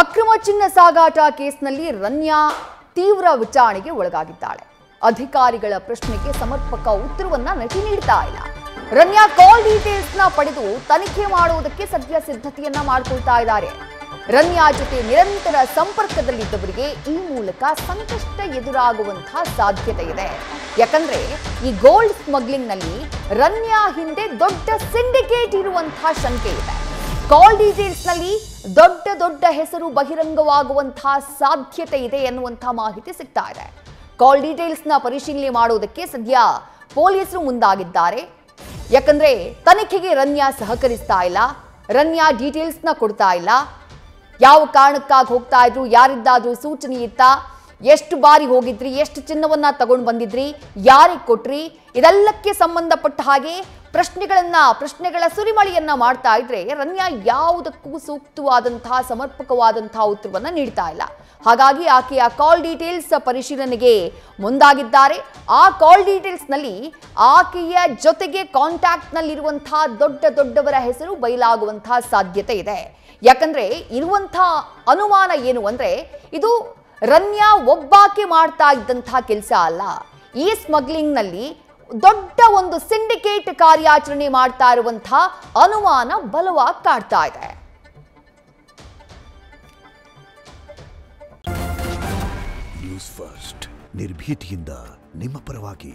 ಅಕ್ರಮ ಚಿನ್ನ ಸಾಗಾಟ ಕೇಸ್ನಲ್ಲಿ ರನ್ಯಾ ತೀವ್ರ ವಿಚಾರಣೆಗೆ ಒಳಗಾಗಿದ್ದಾಳೆ. ಅಧಿಕಾರಿಗಳ ಪ್ರಶ್ನೆಗೆ ಸಮರ್ಪಕ ಉತ್ತರವನ್ನ ನಟಿ ನೀಡ್ತಾ ಇಲ್ಲ. ರನ್ಯಾ ಕಾಲ್ ಡೀಟೇಲ್ಸ್ ನ ಪಡೆದು ತನಿಖೆ ಮಾಡುವುದಕ್ಕೆ ಸದ್ಯ ಸಿದ್ಧತೆಯನ್ನ ಮಾಡಿಕೊಳ್ತಾ ಇದ್ದಾರೆ. ರನ್ಯಾ ಜೊತೆ ನಿರಂತರ ಸಂಪರ್ಕದಲ್ಲಿದ್ದವರಿಗೆ ಈ ಮೂಲಕ ಸಂಕಷ್ಟ ಎದುರಾಗುವಂತಹ ಸಾಧ್ಯತೆ ಇದೆ. ಯಾಕಂದ್ರೆ ಈ ಗೋಲ್ಡ್ ಸ್ಮಗ್ಲಿಂಗ್ ನಲ್ಲಿ ರನ್ಯಾ ಹಿಂದೆ ದೊಡ್ಡ ಸಿಂಡಿಕೇಟ್ ಇರುವಂತಹ ಶಂಕೆ ಇದೆ. ಕಾಲ್ ಡೀಟೇಲ್ಸ್ ನಲ್ಲಿ ದೊಡ್ಡ ಹೆಸರು ಬಹಿರಂಗವಾಗುವಂತಹ ಸಾಧ್ಯತೆ ಇದೆ ಎನ್ನುವಂತಹ ಮಾಹಿತಿ ಸಿಗ್ತಾ ಇದೆ. ಕಾಲ್ ಡೀಟೇಲ್ಸ್ ನ ಪರಿಶೀಲನೆ ಮಾಡುವುದಕ್ಕೆ ಸದ್ಯ ಪೊಲೀಸರು ಮುಂದಾಗಿದ್ದಾರೆ. ಯಾಕಂದ್ರೆ ತನಿಖೆಗೆ ರನ್ಯಾ ಸಹಕರಿಸ್ತಾ ಇಲ್ಲ, ರನ್ಯಾ ಡೀಟೇಲ್ಸ್ ನ ಕೊಡ್ತಾ ಇಲ್ಲ. ಯಾವ ಕಾರಣಕ್ಕಾಗಿ ಹೋಗ್ತಾ ಇದ್ರು, ಯಾರಿದ್ದಾದ್ರೂ ಸೂಚನೆ ಇತ್ತಾ, ಎಷ್ಟು ಬಾರಿ ಹೋಗಿದ್ರಿ, ಎಷ್ಟು ಚಿನ್ನವನ್ನ ತಗೊಂಡು ಬಂದಿದ್ರಿ, ಯಾರಿಗೆ ಕೊಟ್ರಿ, ಇದೆಲ್ಲಕ್ಕೆ ಸಂಬಂಧಪಟ್ಟ ಹಾಗೆ ಪ್ರಶ್ನೆಗಳ ಸುರಿಮಳೆಯನ್ನ ಮಾಡ್ತಾ ಇದ್ರೆ ರನ್ಯಾ ಯಾವುದಕ್ಕೂ ಸೂಕ್ತವಾದಂತಹ ಸಮರ್ಪಕವಾದಂತಹ ಉತ್ತರವನ್ನ ನೀಡ್ತಾ ಇಲ್ಲ. ಹಾಗಾಗಿ ಆಕೆಯ ಕಾಲ್ ಡೀಟೇಲ್ಸ್ ಪರಿಶೀಲನೆಗೆ ಮುಂದಾಗಿದ್ದಾರೆ. ಆ ಕಾಲ್ ಡೀಟೇಲ್ಸ್ ನಲ್ಲಿ ಆಕೆಯ ಜೊತೆಗೆ ಕಾಂಟ್ಯಾಕ್ಟ್ ನಲ್ಲಿರುವಂತಹ ದೊಡ್ಡವರ ಹೆಸರು ಬಯಲಾಗುವಂತಹ ಸಾಧ್ಯತೆ ಇದೆ. ಯಾಕಂದ್ರೆ ಇರುವಂತಹ ಅನುಮಾನ ಏನು ಅಂದ್ರೆ ಇದು ರನ್ಯಾ ಒಬ್ಬಾಕೆ ಮಾಡ್ತಾ ಇದ್ದಂತಹ ಕೆಲಸ ಅಲ್ಲ. ಈ ಸ್ಮಗ್ಲಿಂಗ್ ನಲ್ಲಿ ದೊಡ್ಡ ಒಂದು ಸಿಂಡಿಕೇಟ್ ಕಾರ್ಯಾಚರಣೆ ಮಾಡ್ತಾ ಇರುವಂತಹ ಅನುಮಾನ ಬಲವಾಗಿ ಕಾಡ್ತಾ ಇದೆ. ನ್ಯೂಸ್ ಫಸ್ಟ್ ನಿರ್ಭೀತಿಯಿಂದ ನಿಮ್ಮ ಪರವಾಗಿ.